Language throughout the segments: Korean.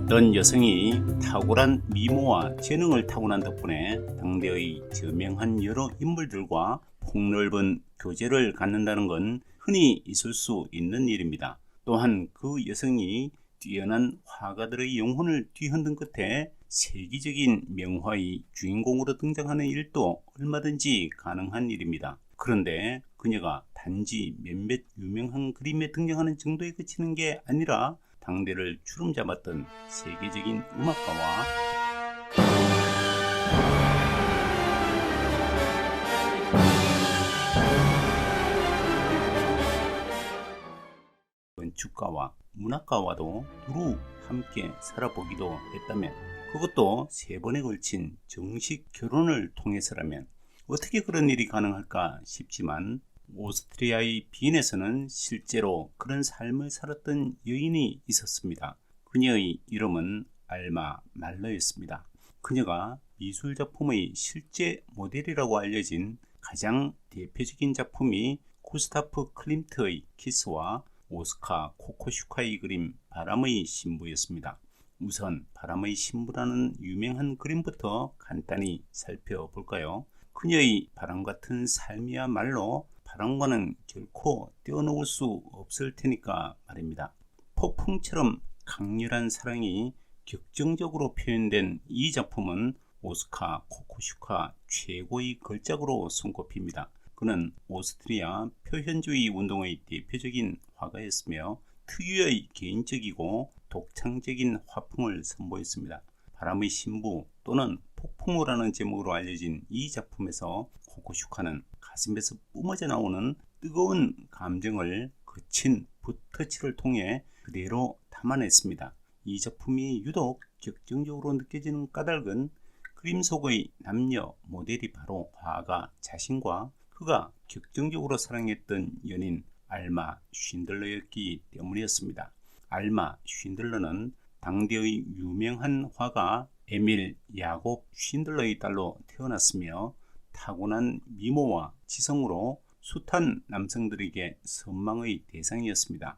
어떤 여성이 탁월한 미모와 재능을 타고난 덕분에 당대의 저명한 여러 인물들과 폭넓은 교제를 갖는다는 건 흔히 있을 수 있는 일입니다. 또한 그 여성이 뛰어난 화가들의 영혼을 뒤흔든 끝에 세계적인 명화의 주인공으로 등장하는 일도 얼마든지 가능한 일입니다. 그런데 그녀가 단지 몇몇 유명한 그림에 등장하는 정도에 그치는 게 아니라 당대를 주름잡았던 세계적인 음악가와 건축가와 문학가와도 두루 함께 살아보기도 했다면, 그것도 3번에 걸친 정식 결혼을 통해서라면 어떻게 그런 일이 가능할까 싶지만, 오스트리아의 빈에서는 실제로 그런 삶을 살았던 여인이 있었습니다. 그녀의 이름은 알마 말러였습니다. 그녀가 미술작품의 실제 모델이라고 알려진 가장 대표적인 작품이 구스타프 클림트의 키스와 오스카 코코슈카의 그림 바람의 신부였습니다. 우선 바람의 신부라는 유명한 그림부터 간단히 살펴볼까요? 그녀의 바람같은 삶이야말로 바람과는 결코 떼어놓을 수 없을 테니까 말입니다. 폭풍처럼 강렬한 사랑이 격정적으로 표현된 이 작품은 오스카 코코슈카 최고의 걸작으로 손꼽힙니다. 그는 오스트리아 표현주의 운동의 대표적인 화가였으며 특유의 개인적이고 독창적인 화풍을 선보였습니다. 바람의 신부 또는 폭풍우라는 제목으로 알려진 이 작품에서 코코슈카는 가슴에서 뿜어져 나오는 뜨거운 감정을 거친 붓터치를 통해 그대로 담아냈습니다. 이 작품이 유독 격정적으로 느껴지는 까닭은 그림 속의 남녀 모델이 바로 화가 자신과 그가 격정적으로 사랑했던 연인 알마 쉰들러였기 때문이었습니다. 알마 쉰들러는 당대의 유명한 화가 에밀 야곱 쉰들러의 딸로 태어났으며 타고난 미모와 지성으로 숱한 남성들에게 선망의 대상이었습니다.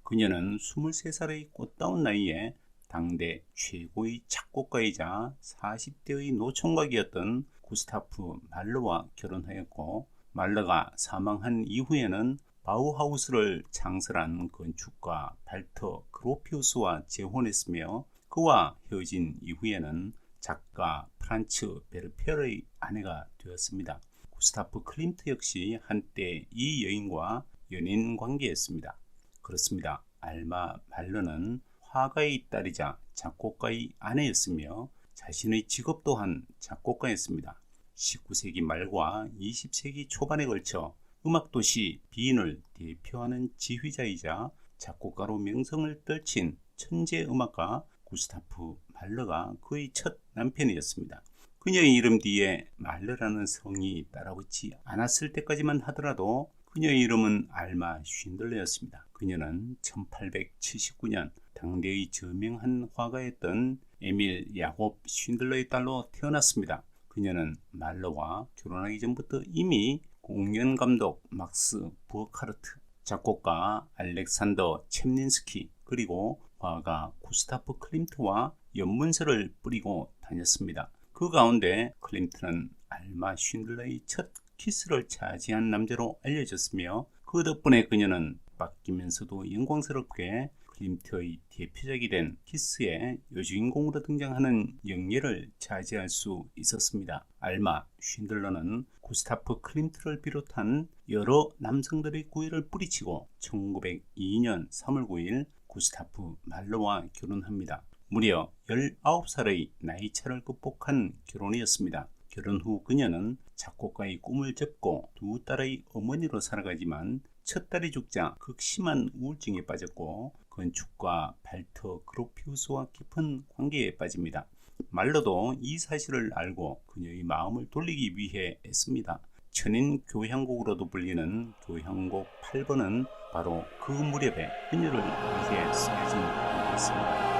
그녀는 23살의 꽃다운 나이에 당대 최고의 작곡가이자 40대의 노총각이었던 구스타프 말러와 결혼하였고, 말러가 사망한 이후에는 바우하우스를 창설한 건축가 발터 그로피우스와 재혼했으며, 그와 헤어진 이후에는 작가 프란츠 베르페어의 아내가 되었습니다. 구스타프 클림트 역시 한때 이 여인과 연인 관계였습니다. 그렇습니다. 알마 말러는 화가의 딸이자 작곡가의 아내였으며 자신의 직업 또한 작곡가였습니다. 19세기 말과 20세기 초반에 걸쳐 음악도시 빈을 대표하는 지휘자이자 작곡가로 명성을 떨친 천재 음악가 구스타프 말러가 그의 첫 남편이었습니다. 그녀의 이름 뒤에 말러라는 성이 따라붙지 않았을 때까지만 하더라도 그녀의 이름은 알마 쉰들러였습니다. 그녀는 1879년 당대의 저명한 화가였던 에밀 야곱 쉰들러의 딸로 태어났습니다. 그녀는 말러와 결혼하기 전부터 이미 공연감독 막스 부어카르트, 작곡가 알렉산더 첵닌스키, 그리고 화가 구스타프 클림트와 연문서를 뿌리고 다녔습니다. 그 가운데 클림트는 알마 쉰들러의 첫 키스를 차지한 남자로 알려졌으며, 그 덕분에 그녀는 바뀌면서도 영광스럽게 클림트의 대표작이 된 키스의 여주인공으로 등장하는 영예를 차지할 수 있었습니다. 알마 쉰들러는 구스타프 클림트를 비롯한 여러 남성들의 구애를 뿌리치고 1902년 3월 9일 구스타프 말러와 결혼합니다. 무려 19살의 나이차를 극복한 결혼이었습니다. 결혼 후 그녀는 작곡가의 꿈을 접고 두 딸의 어머니로 살아가지만 첫 딸이 죽자 극심한 우울증에 빠졌고 건축가 발터 그로피우스와 깊은 관계에 빠집니다. 말러도 이 사실을 알고 그녀의 마음을 돌리기 위해 애씁니다. 천인 교향곡으로도 불리는 교향곡 8번은 바로 그 무렵에 그녀를 위해 쓰여진 곡이었습니다.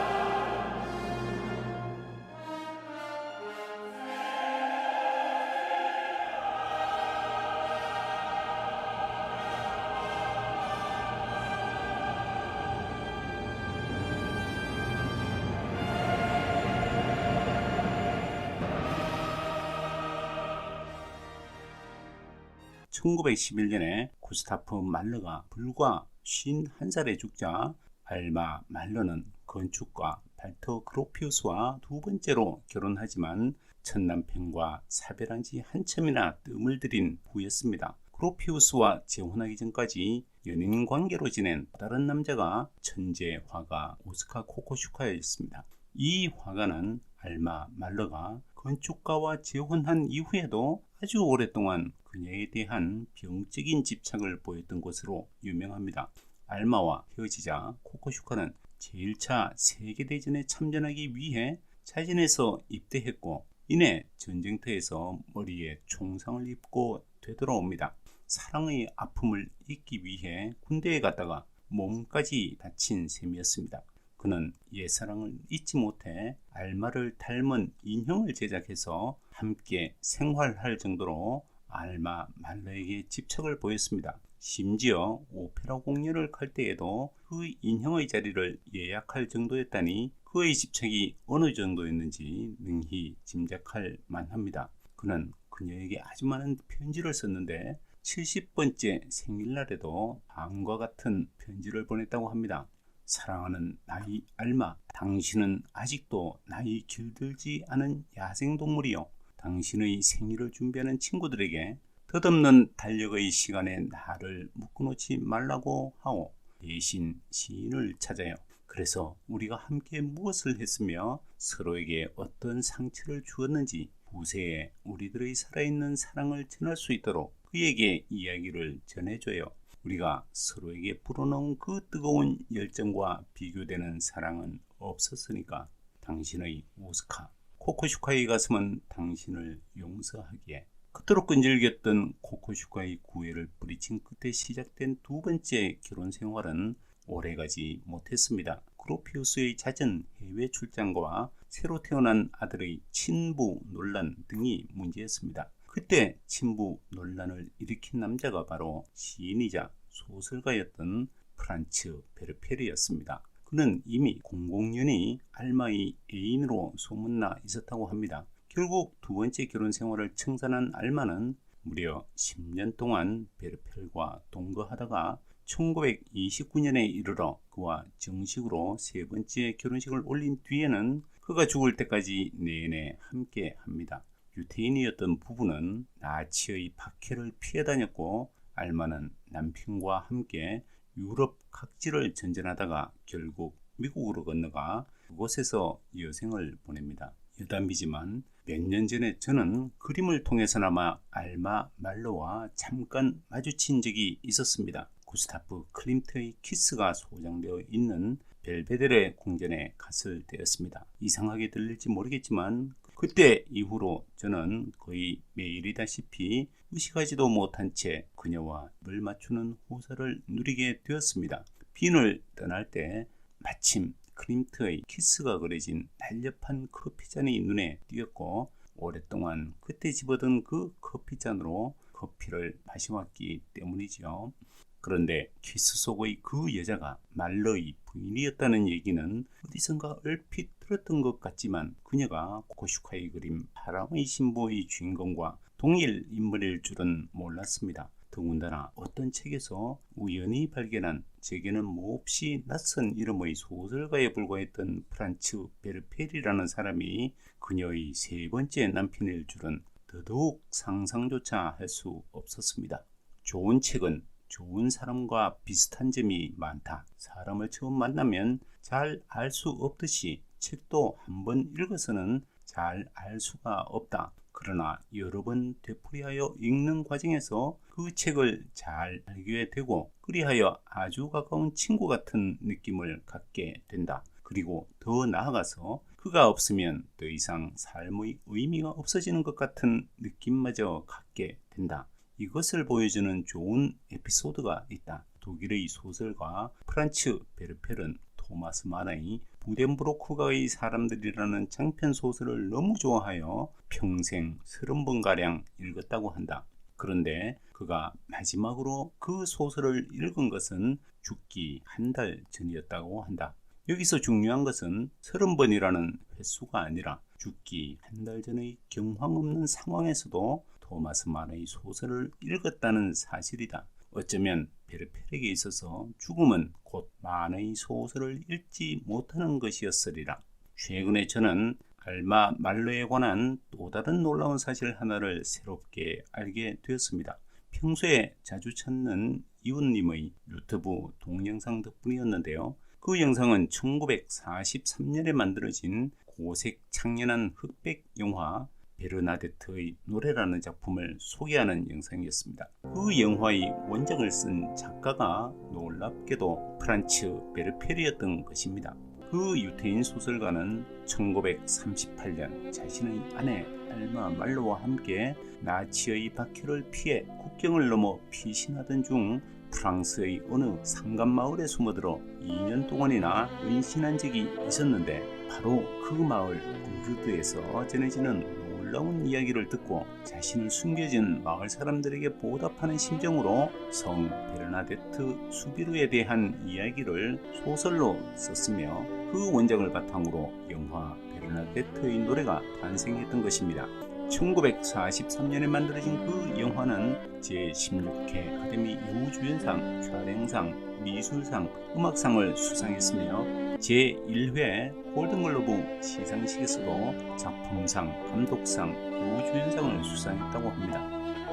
1911년에 구스타프 말러가 불과 51살에 죽자 알마 말러는 건축가 발터 그로피우스와 두 번째로 결혼하지만 첫 남편과 사별한 지 한참이나 뜸을 들인 후였습니다. 그로피우스와 재혼하기 전까지 연인 관계로 지낸 다른 남자가 천재 화가 오스카 코코슈카였습니다. 이 화가는 알마 말러가 건축가와 재혼한 이후에도 아주 오랫동안 그녀에 대한 병적인 집착을 보였던 것으로 유명합니다. 알마와 헤어지자 코코슈카는 제1차 세계대전에 참전하기 위해 자진해서 입대했고 이내 전쟁터에서 머리에 총상을 입고 되돌아옵니다. 사랑의 아픔을 잊기 위해 군대에 갔다가 몸까지 다친 셈이었습니다. 그는 옛사랑을 잊지 못해 알마를 닮은 인형을 제작해서 함께 생활할 정도로 알마 말러에게 집착을 보였습니다. 심지어 오페라 공연을 갈 때에도 그 인형의 자리를 예약할 정도였다니 그의 집착이 어느 정도였는지 능히 짐작할 만합니다. 그는 그녀에게 아주 많은 편지를 썼는데 70번째 생일날에도 다음과 같은 편지를 보냈다고 합니다. 사랑하는 나의 알마, 당신은 아직도 나의 길들지 않은 야생동물이요. 당신의 생일을 준비하는 친구들에게 덧없는 달력의 시간에 나를 묶어놓지 말라고 하오. 대신 시인을 찾아요. 그래서 우리가 함께 무엇을 했으며 서로에게 어떤 상처를 주었는지 후세에 우리들의 살아있는 사랑을 전할 수 있도록 그에게 이야기를 전해줘요. 우리가 서로에게 불어넣은 그 뜨거운 열정과 비교되는 사랑은 없었으니까 당신의 오스카. 코코슈카의 가슴은 당신을 용서하기에. 그토록 끈질겼던 코코슈카의 구애를 뿌리친 끝에 시작된 두 번째 결혼 생활은 오래가지 못했습니다. 그로피우스의 잦은 해외 출장과 새로 태어난 아들의 친부 논란 등이 문제였습니다. 그때 친부 논란을 일으킨 남자가 바로 시인이자 소설가였던 프란츠 베르페르였습니다. 그는 이미 공공연히 알마의 애인으로 소문나 있었다고 합니다. 결국 두 번째 결혼 생활을 청산한 알마는 무려 10년 동안 베르페르와 동거하다가 1929년에 이르러 그와 정식으로 세 번째 결혼식을 올린 뒤에는 그가 죽을 때까지 내내 함께 합니다. 유태인이었던 부부는 나치의 박해를 피해 다녔고 알마는 남편과 함께 유럽 각지를 전전하다가 결국 미국으로 건너가 그곳에서 여생을 보냅니다. 여담이지만 몇 년 전에 저는 그림을 통해서나마 알마 말러와 잠깐 마주친 적이 있었습니다. 구스타프 클림트의 키스가 소장되어 있는 벨베데레 궁전에 갔을 때였습니다. 이상하게 들릴지 모르겠지만 그때 이후로 저는 거의 매일이다시피 의식하지도 못한 채 그녀와 물 맞추는 호사를 누리게 되었습니다. 빈을 떠날 때 마침 클림트의 키스가 그려진 날렵한 커피잔이 눈에 띄었고 오랫동안 그때 집어든 그 커피잔으로 커피를 마셔왔기 때문이죠. 그런데 키스 속의 그 여자가 말러의 부인이었다는 얘기는 어디선가 얼핏 들었던 것 같지만 그녀가 코코슈카의 그림 바람의 신부의 주인공과 동일 인물일 줄은 몰랐습니다. 더군다나 어떤 책에서 우연히 발견한 제게는 몹시 낯선 이름의 소설가에 불과했던 프란츠 베르페리라는 사람이 그녀의 세 번째 남편일 줄은 더더욱 상상조차 할 수 없었습니다. 좋은 책은 좋은 사람과 비슷한 점이 많다. 사람을 처음 만나면 잘 알 수 없듯이 책도 한번 읽어서는 잘 알 수가 없다. 그러나 여러 번 되풀이하여 읽는 과정에서 그 책을 잘 알게 되고 그리하여 아주 가까운 친구 같은 느낌을 갖게 된다. 그리고 더 나아가서 그가 없으면 더 이상 삶의 의미가 없어지는 것 같은 느낌마저 갖게 된다. 이것을 보여주는 좋은 에피소드가 있다. 독일의 소설가 프란츠 베르페르는 토마스 만의 부덴브로크가의 사람들이라는 장편 소설을 너무 좋아하여 평생 30번가량 읽었다고 한다. 그런데 그가 마지막으로 그 소설을 읽은 것은 죽기 한 달 전이었다고 한다. 여기서 중요한 것은 30번이라는 횟수가 아니라 죽기 한 달 전의 경황 없는 상황에서도 토마스 만의 소설을 읽었다는 사실이다. 어쩌면 베르페르에게 있어서 죽음은 곧 만의 소설을 읽지 못하는 것이었으리라. 최근에 저는 알마 말로에 관한 또 다른 놀라운 사실 하나를 새롭게 알게 되었습니다. 평소에 자주 찾는 이웃님의 유튜브 동영상 덕분이었는데요. 그 영상은 1943년에 만들어진 고색 창연한 흑백 영화 베르나데트의 노래라는 작품을 소개하는 영상이었습니다. 그 영화의 원작을 쓴 작가가 놀랍게도 프란츠 베르페르였던 것입니다. 그 유태인 소설가는 1938년 자신의 아내 알마 말로와 함께 나치의 박해를 피해 국경을 넘어 피신하던 중 프랑스의 어느 산간마을에 숨어들어 2년 동안이나 은신한 적이 있었는데, 바로 그 마을 루르드에서 전해지는 놀라운 이야기를 듣고 자신을 숨겨진 마을 사람들에게 보답하는 심정으로 성 베르나데트 수비르에 대한 이야기를 소설로 썼으며, 그 원작을 바탕으로 영화 베르나데트의 노래가 탄생했던 것입니다. 1943년에 만들어진 그 영화는 제16회 아카데미 여우주연상, 촬영상, 미술상, 음악상을 수상했으며 제1회 골든글로브 시상식에서도 작품상, 감독상, 여우주연상을 수상했다고 합니다.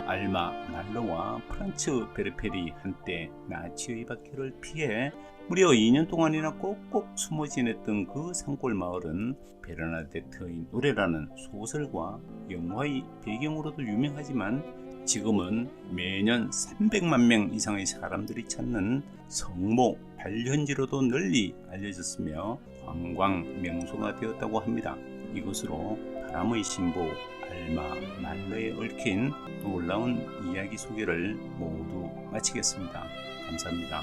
알마 말로와 프란츠 베르페르이 한때 나치의 박해를 피해 무려 2년 동안이나 꼭꼭 숨어 지냈던 그 산골 마을은 베르나데트의 노래라는 소설과 영화의 배경으로도 유명하지만, 지금은 매년 300만 명 이상의 사람들이 찾는 성모 발현지로도 널리 알려졌으며 관광 명소가 되었다고 합니다. 이것으로 바람의 신부 알마 말로에 얽힌 놀라운 이야기 소개를 모두 마치겠습니다. 감사합니다.